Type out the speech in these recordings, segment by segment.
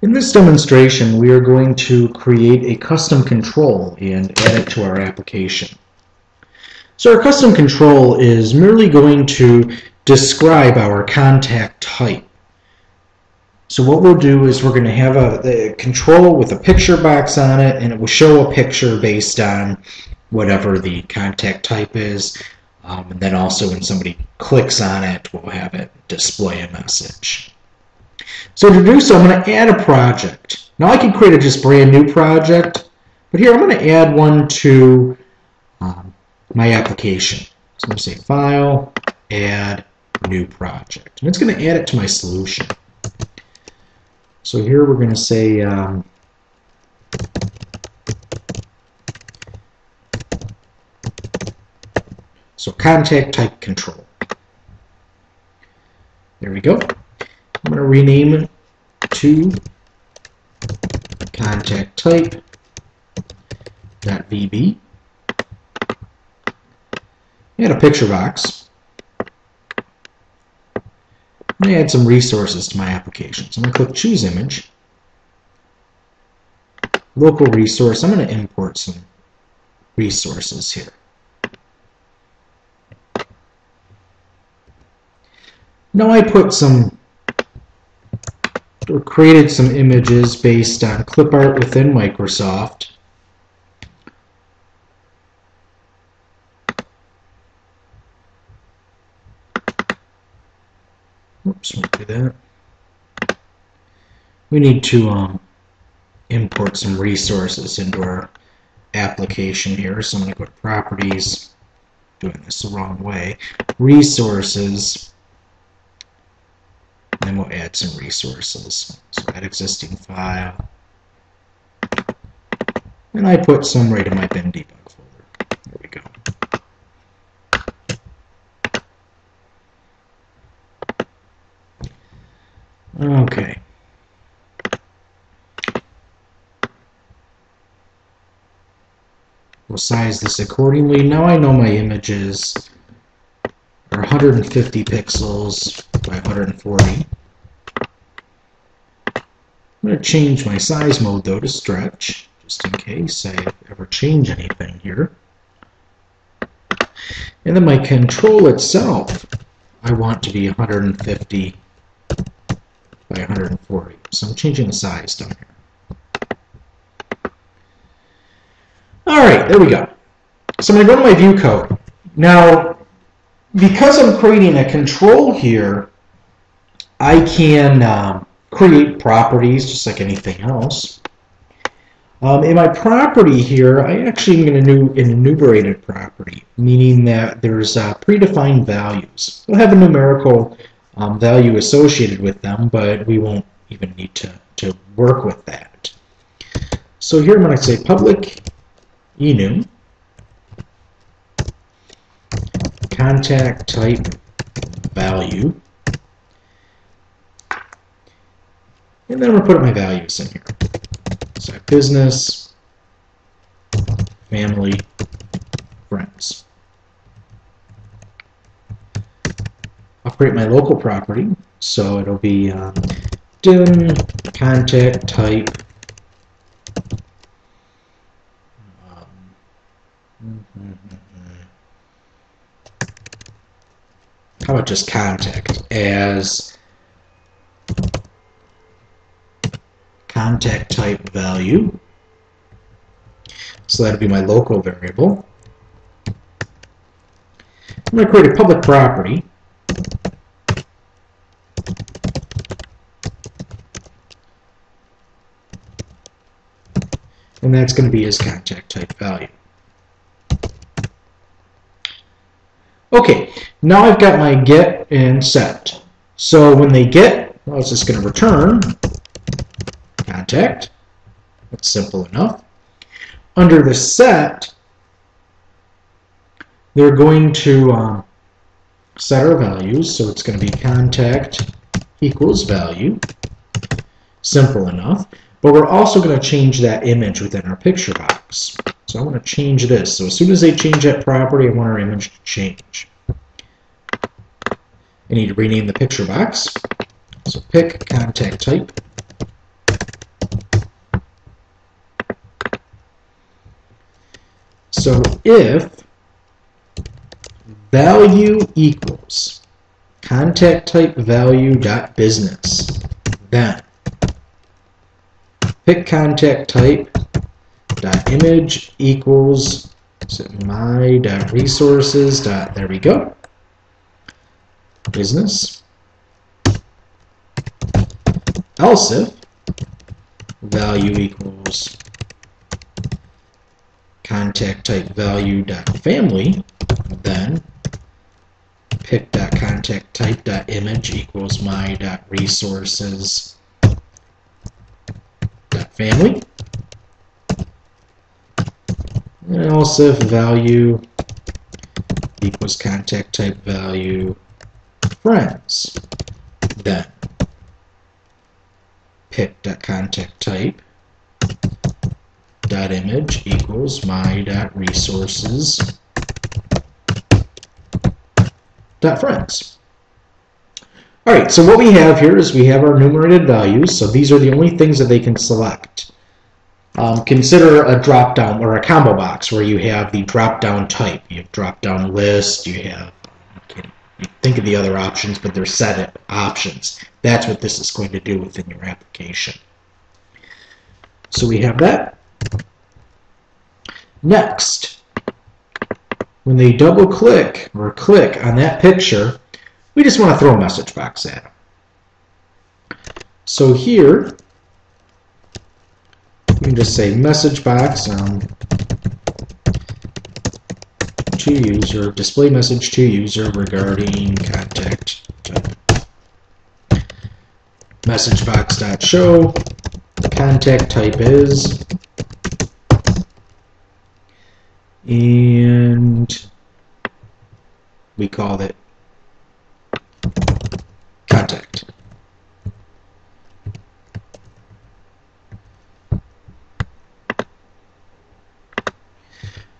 In this demonstration, we are going to create a custom control and add it to our application. So our custom control is merely going to describe our contact type. So what we'll do is we're going to have a control with a picture box on it, and it will show a picture based on whatever the contact type is. And then also when somebody clicks on it, we'll have it display a message. So to do so, I'm going to add a project. Now I can create a just brand new project, but here I'm going to add one to my application. So I'm going to say File, Add, New Project. And it's going to add it to my solution. So here we're going to say so contact type control. There we go. I'm going to rename it to contact type .vb. Add a picture box. I'm going to add some resources to my application. So I'm going to click Choose Image. Local resource. I'm going to import some resources here. Now I put some, or created some images based on clip art within Microsoft. Oops, won't do that. We need to import some resources into our application here. So I'm going to go to Properties, doing this the wrong way, Resources, and we'll add some resources. So add existing file. And I put some right in my bin debug folder. There we go. Okay. We'll size this accordingly. Now I know my images are 150 pixels by 140. I'm going to change my size mode though to stretch, just in case I ever change anything here. And then my control itself, I want to be 150 by 140. So I'm changing the size down here. Alright, there we go. So I'm going to go to my view code. Now, because I'm creating a control here, I can create properties just like anything else. In my property here, I actually am going to do an enumerated property, meaning that there's predefined values. We'll have a numerical value associated with them, but we won't even need to work with that. So here I'm going to say public enum contact type value, and then I'm going to put my values in here. So business, family, friends. I'll create my local property, so it'll be dim contact type how about just contact as contact type value. So that'll be my local variable. I'm going to create a public property. And that's going to be his contact type value. Okay, now I've got my get and set. So when they get, well, it's just going to return contact. That's simple enough. Under the set, they're going to set our values. So it's going to be contact equals value. Simple enough. But we're also going to change that image within our picture box. So I want to change this. So as soon as they change that property, I want our image to change. I need to rename the picture box. So pick contact type So if value equals contact type value dot business, then pick contact type dot image equals my dot resources dot, there we go, business. Else if value equals contact type value dot family, then pick dot contact type dot image equals my dot resources dot family. And also if value equals contact type value friends, then pick dot contact type dot image equals my dot resources dot friends. Alright, so what we have here is we have our enumerated values, so these are the only things that they can select. Consider a drop-down or a combo box where you have the drop-down type. You have drop-down list, you have, you think of the other options, but they're set options. That's what this is going to do within your application. So we have that. Next, when they double click or click on that picture, we just want to throw a message box at them. So here, you can just say message box to user, display message to user regarding contact type. Message box dot show contact type is, and we called it contact.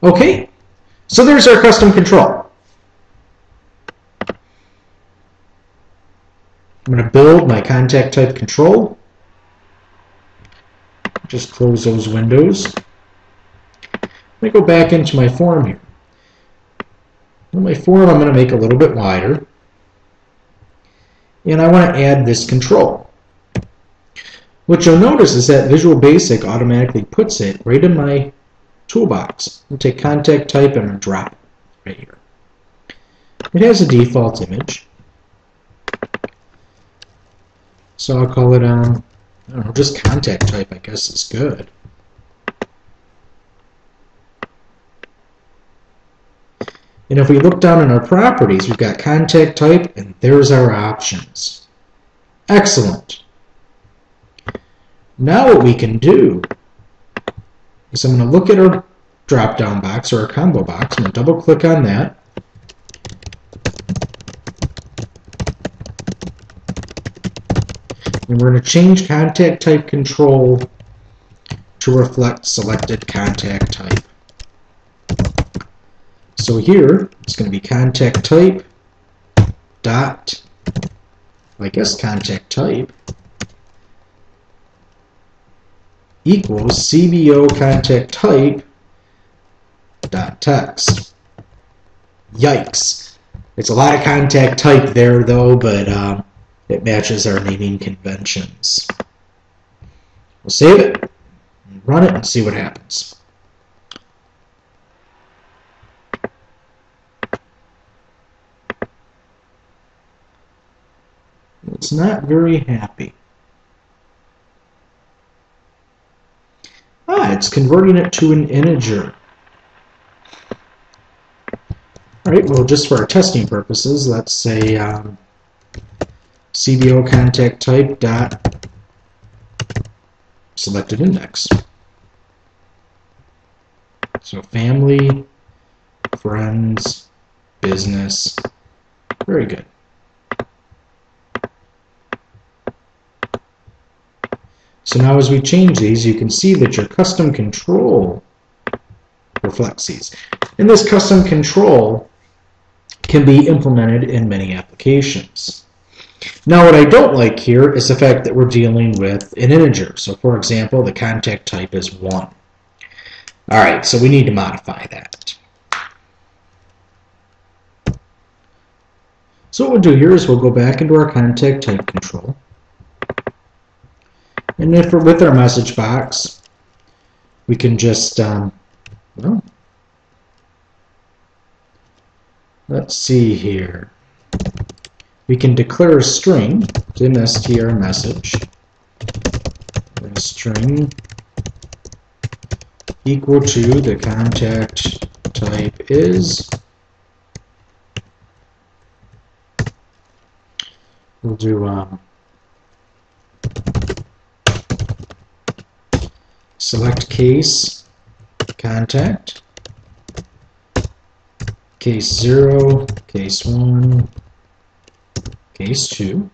Okay, so there's our custom control. I'm going to build my contact type control. Just close those windows. Let me go back into my form here. In my form, I'm going to make a little bit wider. And I want to add this control. What you'll notice is that Visual Basic automatically puts it right in my toolbox. I'll take contact type and I'll drop it right here. It has a default image. So I'll call it, I don't know, just contact type, I guess is good. And if we look down in our properties, we've got contact type, and there's our options. Excellent. Now what we can do is I'm going to look at our drop-down box or our combo box. I'm going to double-click on that. And we're going to change contact type control to reflect selected contact type. So here, it's going to be contact type dot, I guess contact type, equals CBO contact type dot text. Yikes. It's a lot of contact type there though, but it matches our naming conventions. We'll save it, run it, and see what happens. It's not very happy. It's converting it to an integer. Alright, well, just for our testing purposes, let's say CBO contact type dot selected index. So family, friends, business. Very good. So now as we change these, you can see that your custom control reflects these. And this custom control can be implemented in many applications. Now what I don't like here is the fact that we're dealing with an integer. So for example, the contact type is 1. Alright, so we need to modify that. So what we'll do here is we'll go back into our contact type control. And if we're with our message box, we can just, well, let's see here. We can declare a string in str message. A string equal to the contact type is. We'll do select case contact, case 0, case 1, case 2.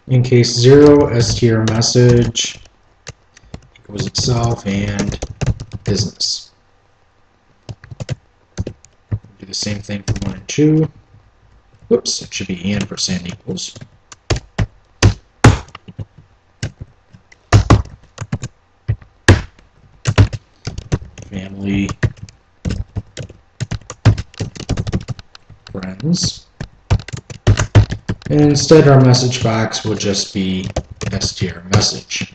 In case 0, str message equals itself and business. Do the same thing for 1 and 2. Whoops, it should be and% equals. Family, friends. And instead our message box will just be str message.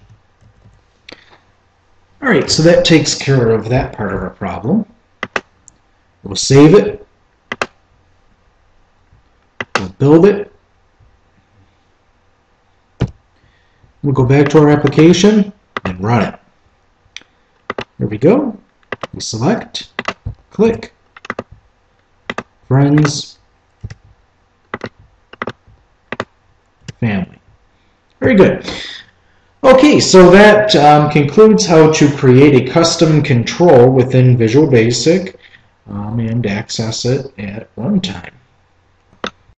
Alright, so that takes care of that part of our problem. We'll save it. We'll build it. We'll go back to our application and run it. There we go. We select, click, friends, family. Very good. Okay, so that concludes how to create a custom control within Visual Basic and access it at runtime.